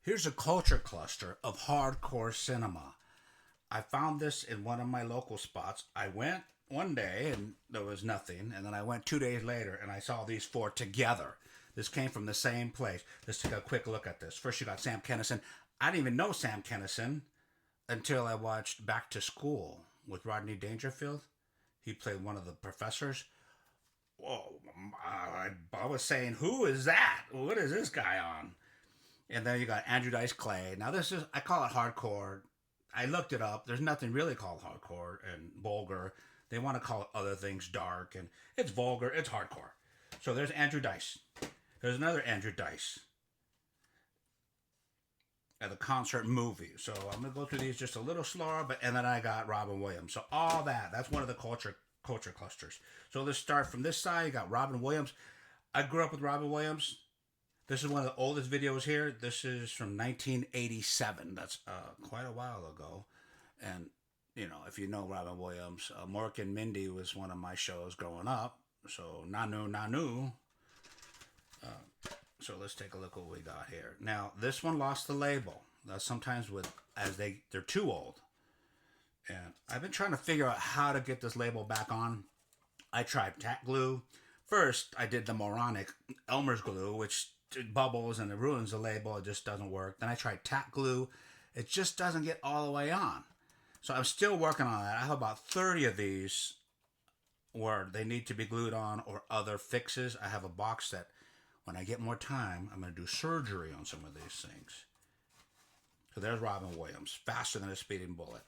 Here's a culture cluster of hardcore cinema. I found this in one of my local spots. I went one day and there was nothing, and then I went 2 days later and I saw these four together. This came from the same place. Let's take a quick look at this. First, you got Sam Kinison. I didn't even know Sam Kinison until I watched Back to School with Rodney Dangerfield. He played one of the professors. Whoa, I was saying, who is that? What is this guy on? And then you got Andrew Dice Clay. Now this is, I call it hardcore. I looked it up. There's nothing really called hardcore and vulgar. They want to call it other things, dark, and it's vulgar. It's hardcore. So there's Andrew Dice. There's another Andrew Dice at the concert movie. So I'm gonna go through these just a little slower, but and then I got Robin Williams. So all that's one of the culture clusters. So let's start from this side. You got Robin Williams. I grew up with Robin Williams. This is one of the oldest videos here. This is from 1987. That's quite a while ago. And, you know, if you know Robin Williams, Mork and Mindy was one of my shows growing up. So, Nanu, Nanu. So let's take a look what we got here. Now, this one lost the label. Sometimes they're too old. And I've been trying to figure out how to get this label back on. I tried tack glue. First, I did the moronic Elmer's glue, which it bubbles and it ruins the label. It just doesn't work. Then I tried tack glue. It just doesn't get all the way on. So I'm still working on that. I have about 30 of these where they need to be glued on or other fixes. I have a box that when I get more time, I'm going to do surgery on some of these things. So there's Robin Williams, faster than a speeding bullet.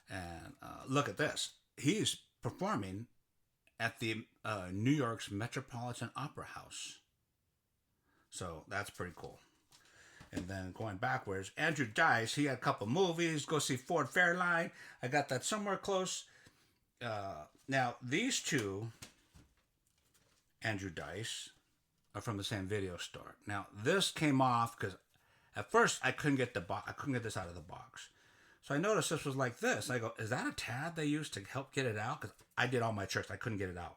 And look at this. He's performing at the New York's Metropolitan Opera House. So that's pretty cool. And then going backwards, Andrew Dice, he had a couple movies. Go see Ford Fairline. I got that somewhere close. Now, these two, Andrew Dice, are from the same video store. Now, this came off because at first I couldn't get I couldn't get this out of the box. So I noticed this was like this. I go, is that a tab they used to help get it out? Because I did all my tricks. I couldn't get it out.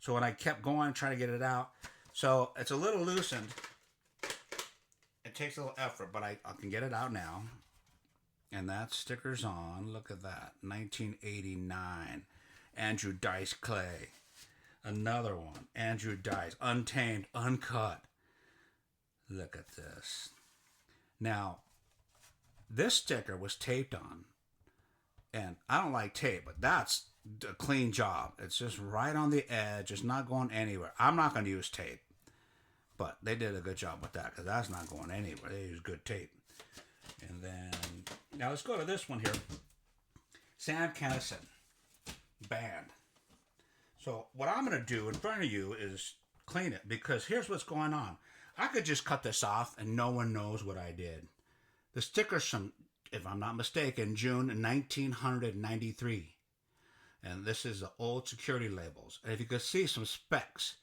So when I kept going, trying to get it out, so it's a little loosened. It takes a little effort, but I can get it out now. And that sticker's on. Look at that. 1989. Andrew Dice Clay. Another one. Andrew Dice. Untamed. Uncut. Look at this. Now, this sticker was taped on. And I don't like tape, but that's a clean job. It's just right on the edge. It's not going anywhere. I'm not going to use tape. But they did a good job with that because that's not going anywhere. They use good tape. And then, now let's go to this one here. Sam Kinison. Band. So what I'm going to do in front of you is clean it because here's what's going on. I could just cut this off and no one knows what I did. The sticker's from, if I'm not mistaken, June 1993. And this is the old security labels. And if you could see some specs,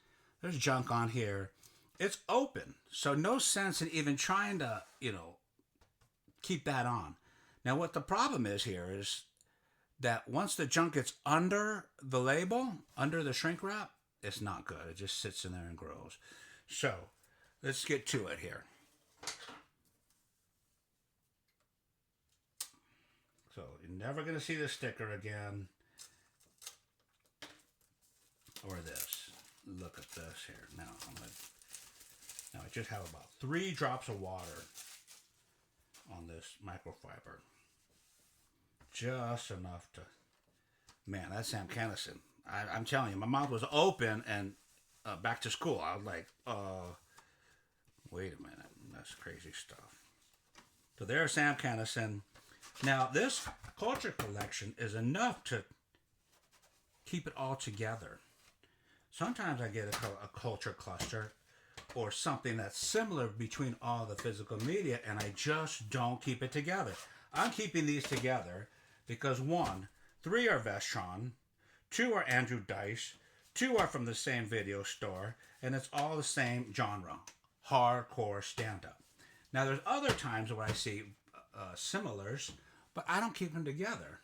there's junk on here. It's open. So no sense in even trying to, keep that on. Now what the problem is here is that once the junk gets under the label, under the shrink wrap, it's not good. It just sits in there and grows. So let's get to it here. So you're never going to see this sticker again. Or this. Look at this here. Now I just have about 3 drops of water on this microfiber. Just enough to... Man, that's Sam Kinison. I'm telling you, my mouth was open and back to school. I was like, wait a minute. That's crazy stuff. So there's Sam Kinison. Now, this culture collection is enough to keep it all together. Sometimes I get a culture cluster or something that's similar between all the physical media, and I just don't keep it together. I'm keeping these together because 1, 3 are Vestron, 2 are Andrew Dice, 2 are from the same video store, and it's all the same genre, hardcore stand-up. Now, there's other times where I see similars, but I don't keep them together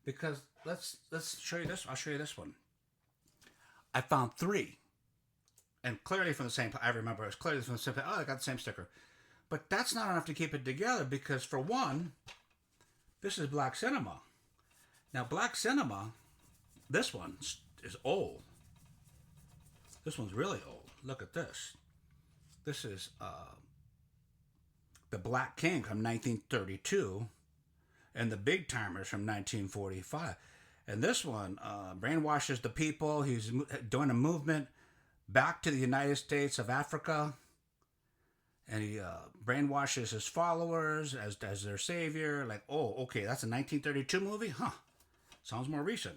because let's show you this. I'll show you this one. I found 3. And clearly from the same, I remember it was clearly from the same, I got the same sticker. But that's not enough to keep it together because, for one, this is black cinema. Now, black cinema, this one is old. This one's really old. Look at this. This is The Black King from 1932 and The Big Timers from 1945. And this one brainwashes the people. He's doing a movement back to the United States of Africa. And he brainwashes his followers as their savior. Like, oh, okay, that's a 1932 movie? Huh. Sounds more recent.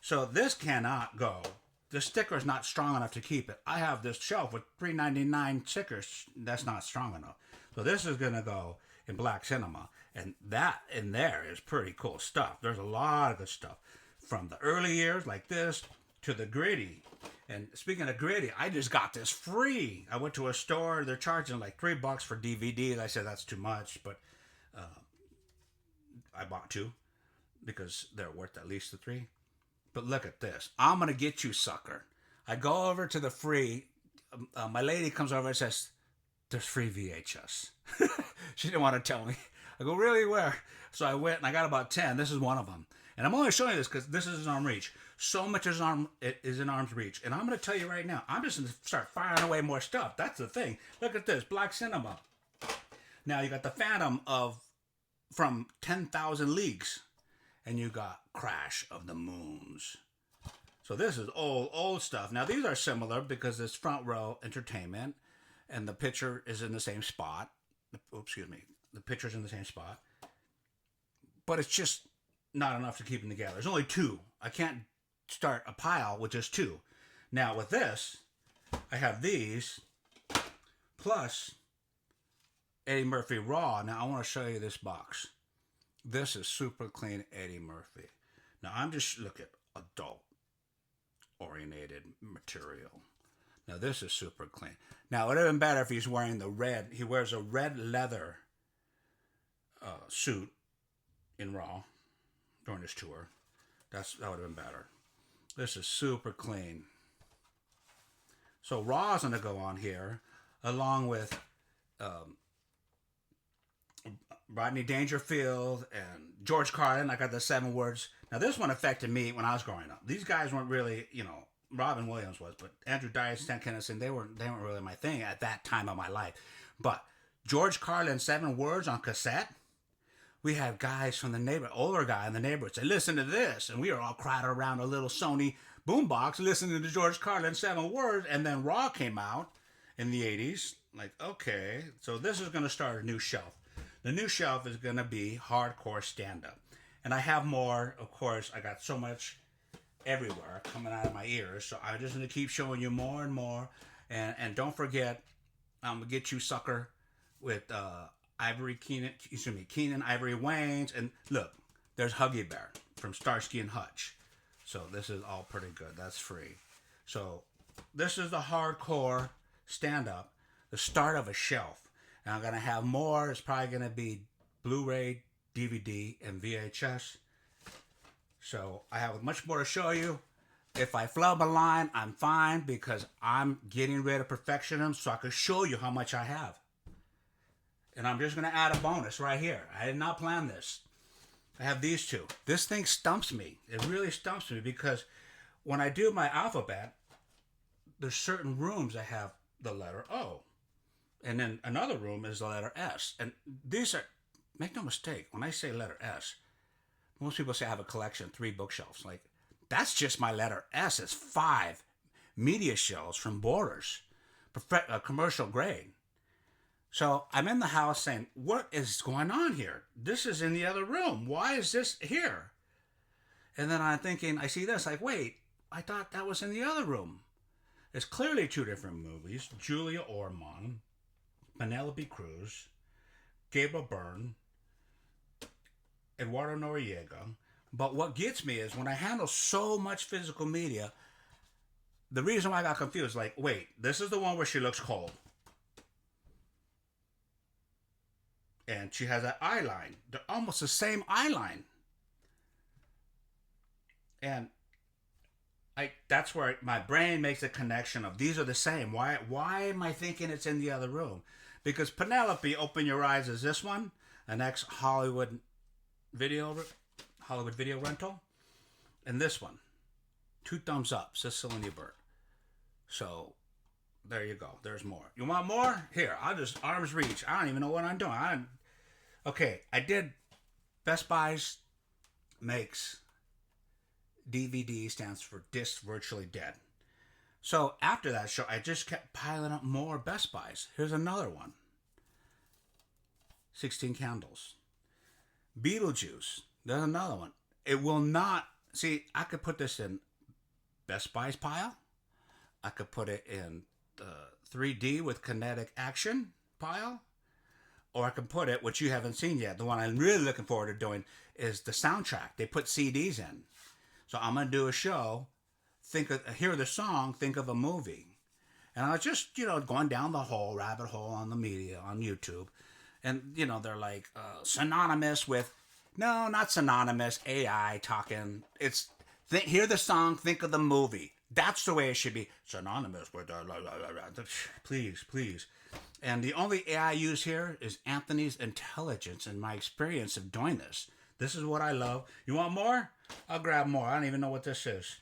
So this cannot go. The sticker is not strong enough to keep it. I have this shelf with $3.99 stickers. That's not strong enough. So this is going to go in black cinema. And that in there is pretty cool stuff. There's a lot of good stuff. From the early years like this to the gritty. And speaking of gritty, I just got this free. I went to a store. They're charging like $3 for DVDs. I said that's too much. But I bought two because they're worth at least the $3. But look at this. I'm going to get you, sucker. I go over to the free. My lady comes over and says, there's free VHS. She didn't want to tell me. I go, really, where? So I went and I got about 10. This is one of them. And I'm only showing you this because this is in arm's reach. So much is in arm's reach. And I'm going to tell you right now, I'm just going to start firing away more stuff. That's the thing. Look at this. Black cinema. Now you got the Phantom from 10,000 Leagues. And you got Crash of the Moons. So this is old stuff. Now these are similar because it's front row entertainment. And the picture is in the same spot. Oops, excuse me. The picture's in the same spot. But it's just not enough to keep them together. There's only 2. I can't start a pile with just 2. Now with this, I have these plus Eddie Murphy Raw. Now I want to show you this box. This is super clean Eddie Murphy. Now I'm just looking at adult oriented material. Now this is super clean. Now it would have been better if he's wearing the red. He wears a red leather suit in Raw during his tour. That would have been better. This is super clean. So Raw is going to go on here along with Rodney Dangerfield and George Carlin. I got the 7 words. Now this one affected me when I was growing up. These guys weren't really, Robin Williams was, but Andrew Dice, Stan Kinison, they weren't really my thing at that time of my life. But George Carlin's 7 words on cassette, we had guys from the neighborhood, older guy in the neighborhood say, listen to this. And we were all crowded around a little Sony boombox listening to George Carlin's 7 words. And then Raw came out in the 80s. Like, okay, so this is going to start a new shelf. The new shelf is going to be hardcore stand-up. And I have more, of course. I got so much everywhere coming out of my ears. So I'm just going to keep showing you more and more. And don't forget, I'm going to get you, sucker, with Keenan Ivory Wayans. And look, there's Huggy Bear from Starsky and Hutch. So this is all pretty good. That's free. So this is the hardcore stand-up, the start of a shelf. And I'm going to have more. It's probably going to be Blu-ray, DVD, and VHS. So I have much more to show you. If I flub a line, I'm fine because I'm getting rid of perfectionism so I can show you how much I have. And I'm just going to add a bonus right here. I did not plan this. I have these 2. This thing stumps me. It really stumps me because when I do my alphabet, there's certain rooms that have the letter O. And then another room is the letter S. And these are, make no mistake, when I say letter S, most people say I have a collection, 3 bookshelves. Like, that's just my letter S. It's 5 media shelves from Borders, commercial grade. So I'm in the house saying, what is going on here? This is in the other room. Why is this here? And then I'm thinking, I see this, like, wait, I thought that was in the other room. It's clearly 2 different movies. Julia Ormond, Penelope Cruz, Gabriel Byrne, Eduardo Noriega. But what gets me is when I handle so much physical media, the reason why I got confused, like, wait, this is the one where she looks cold. And she has that eye line. They're almost the same eye line. And that's where my brain makes a connection of these are the same. Why am I thinking it's in the other room? Because Penelope, Open Your Eyes is this one, an ex video Hollywood video rental, and this one, 2 thumbs up, Cecilia Burt. So there you go. There's more. You want more? Here, I'll just arm's reach. I don't even know what I'm doing. Okay, I did Best Buy's makes DVD, stands for Disc Virtually Dead. So after that show, I just kept piling up more Best Buys. Here's another one. 16 Candles. Beetlejuice. There's another one. It will not... See, I could put this in Best Buy's pile. I could put it in the 3D with kinetic action pile. Or I could put it, which you haven't seen yet, the one I'm really looking forward to doing is the soundtrack. They put CDs in. So I'm going to do a show, hear the song, think of a movie. And I was just, going down the rabbit hole on the media, on YouTube. And, they're like, synonymous with, no, not synonymous, AI talking. It's, hear the song, think of the movie. That's the way it should be. Synonymous with, please, please. And the only AI I use here is Anthony's intelligence and my experience of doing this. This is what I love. You want more? I'll grab more. I don't even know what this is.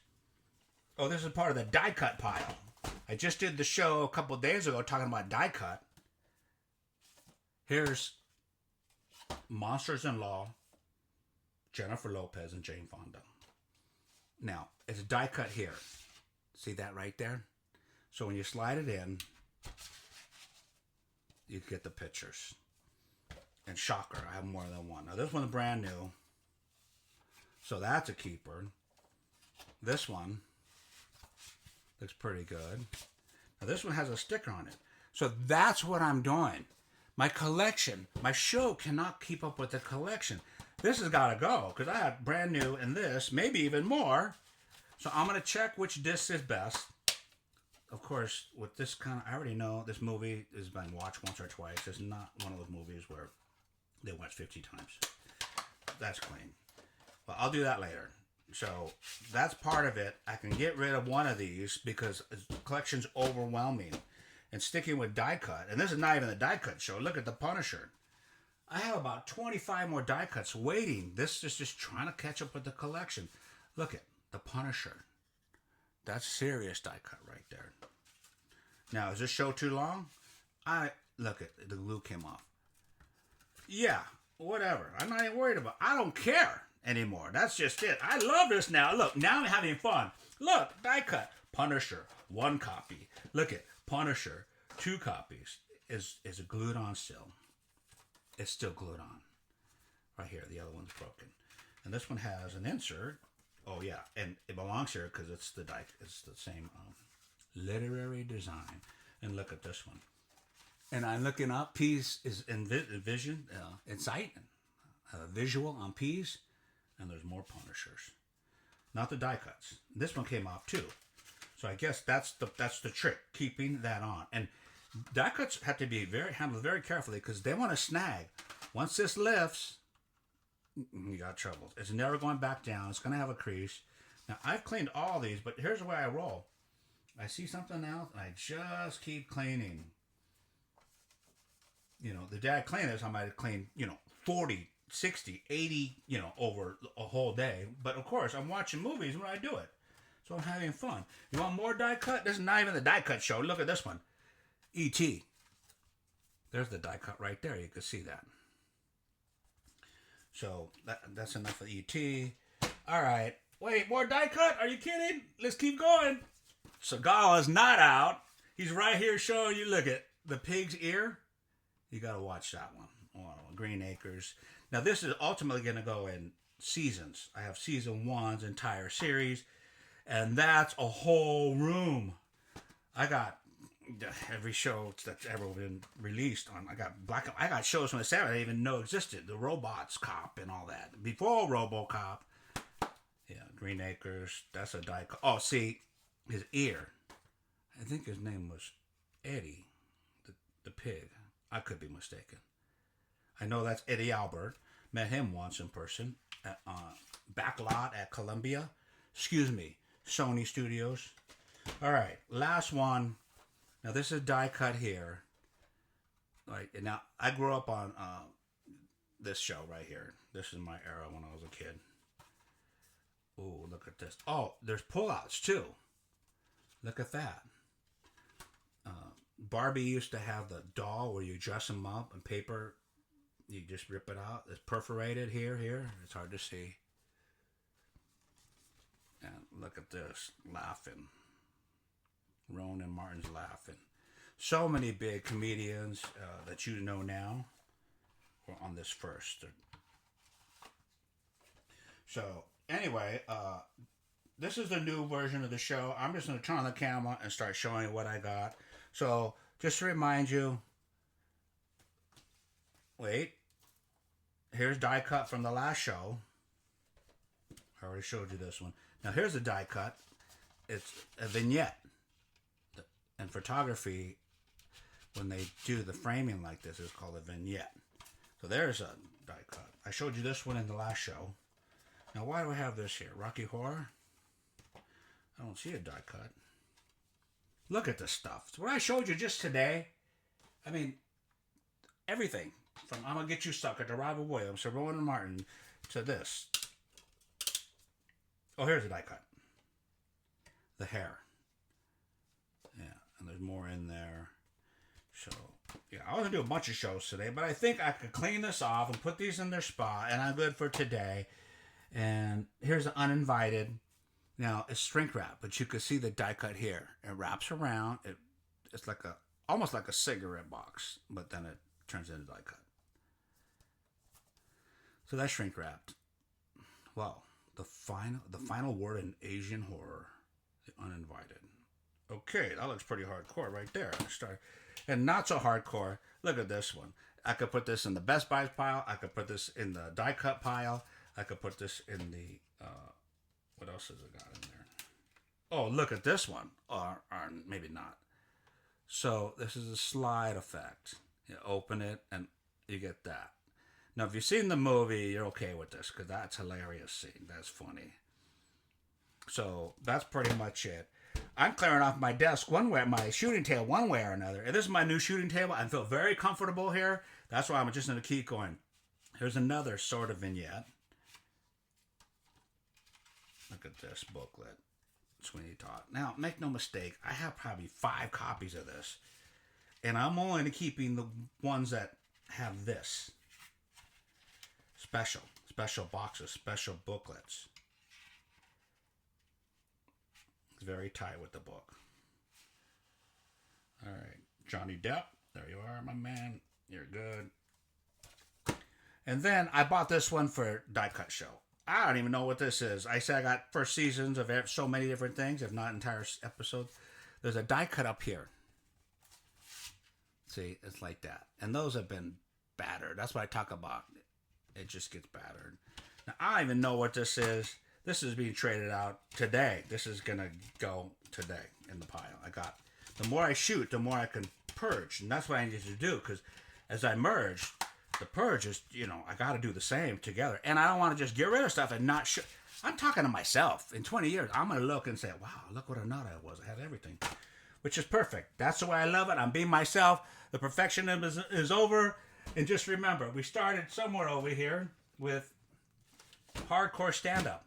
Oh, this is part of the die cut pile. I just did the show a couple of days ago talking about die cut. Here's Monsters in Law, Jennifer Lopez and Jane Fonda. Now, it's die cut here. See that right there? So when you slide it in, you get the pictures. And shocker, I have more than one. Now this one's brand new. So that's a keeper. This one looks pretty good. Now this one has a sticker on it. So that's what I'm doing. My collection, my show cannot keep up with the collection. This has got to go because I have brand new and this, maybe even more. So I'm going to check which disc is best. Of course, with this I already know this movie has been watched once or twice. It's not one of those movies where they watch 50 times. That's clean. But I'll do that later. So that's part of it. I can get rid of one of these because the collection's overwhelming. And sticking with die cut, and this is not even the die cut show. Look at the Punisher. I have about 25 more die cuts waiting. This is just trying to catch up with the collection. Look at the Punisher. That's serious die cut right there. Now, is this show too long? Look at the glue came off. Yeah, whatever. I'm not even worried about it. I don't care anymore. That's just it. I love this now. Look, now I'm having fun. Look, die cut. Punisher, 1 copy. Look at Punisher, 2 copies. Is it glued on still? It's still glued on. Right here, the other one's broken. And this one has an insert. Oh yeah, and it belongs here because it's the same literary design. And look at this one. And I'm looking up. Peas is in vision, insight, visual on peas. And there's more Punishers. Not the die cuts. This one came off too. So I guess that's the trick, keeping that on. And die cuts have to be handled very carefully because they want to snag. Once this lifts, you got trouble. It's never going back down. It's going to have a crease. Now, I've cleaned all these, but here's the way I roll. I see something else, and I just keep cleaning. The day I clean this, I might clean, 40, 60, 80, over a whole day. But, of course, I'm watching movies when I do it. So I'm having fun. You want more die cut? This is not even the die cut show. Look at this one. E.T. There's the die cut right there. You can see that. So that's enough of E.T. All right. Wait, more die cut? Are you kidding? Let's keep going. Seagal is not out. He's right here showing you. Look at the pig's ear. You got to watch that one. Oh, Green Acres. Now, this is ultimately going to go in seasons. I have season 1's entire series. And that's a whole room. I got every show that's ever been released on. I got shows from the 70s I didn't even know existed. The Robots Cop and all that. Before RoboCop. Yeah, Green Acres. That's a die. Oh, see, his ear. I think his name was Eddie, the pig. I could be mistaken. I know that's Eddie Albert. Met him once in person at Backlot at Columbia. Excuse me. Sony Studios. All right, last one. Now this is die cut here. Like, and now I grew up on this show right here. This is my era when I was a kid. Oh, look at this. Oh, there's pullouts too. Look at that. Barbie used to have the doll where you dress them up in paper. You just rip it out. It's perforated here. It's hard to see. And look at this, laughing. Ronan Martin's laughing. So many big comedians that you know now were on this first. So, anyway, this is the new version of the show. I'm just going to turn on the camera and start showing you what I got. So, just to remind you, wait, here's die cut from the last show. I already showed you this one. Now, here's a die cut. It's a vignette. In photography, when they do the framing like this, it's called a vignette. So there's a die cut. I showed you this one in the last show. Now, why do I have this here? Rocky Horror? I don't see a die cut. Look at this stuff. What I showed you just today, I mean, everything. From I'm Gonna Get You Sucker to Robin Williams to Rowan Martin to this. Oh, here's a die cut. The hair. Yeah, and there's more in there. So, yeah, I was going to do a bunch of shows today, but I think I could clean this off and put these in their spot, and I'm good for today. And here's the uninvited. Now, it's shrink wrap, but you can see the die cut here. It wraps around. It's like almost like a cigarette box, but then it turns into die cut. So that's shrink wrapped. Well, the final word in Asian horror, the uninvited. Okay, that looks pretty hardcore right there. And not so hardcore. Look at this one. I could put this in the Best Buys pile. I could put this in the die cut pile. I could put this in the what else has it got in there? Oh, look at this one. Or maybe not. So this is a slide effect. You open it and you get that. Now, if you've seen the movie, you're okay with this because that's a hilarious scene. That's funny. So that's pretty much it. I'm clearing off my desk my shooting table one way or another. And this is my new shooting table. I feel very comfortable here. That's why I'm just going to keep going. Here's another sort of vignette. Look at this booklet. Sweeney Todd. Now, make no mistake, I have probably 5 copies of this. And I'm only keeping the ones that have this. Special boxes, special booklets. It's very tight with the book. All right, Johnny Depp. There you are, my man. You're good. And then I bought this one for Die Cut Show. I don't even know what this is. I said I got first seasons of so many different things, if not entire episodes. There's a die cut up here. See, it's like that. And those have been battered. That's what I talk about. It just gets battered. Now, I don't even know what this is. This is being traded out today. This is going to go today in the pile. The more I shoot, the more I can purge. And that's what I need to do, because as I merge, the purge is, I got to do the same together. And I don't want to just get rid of stuff and not shoot. I'm talking to myself. In 20 years, I'm going to look and say, wow, look what a nut I was. I had everything, which is perfect. That's the way I love it. I'm being myself. The perfectionism is over. And just remember, we started somewhere over here with hardcore stand-up.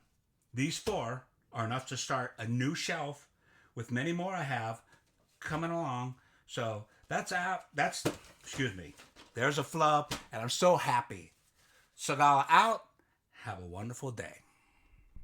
These 4 are enough to start a new shelf with many more I have coming along. So that's out. Excuse me. There's a flub, and I'm so happy. Sagala out. Have a wonderful day.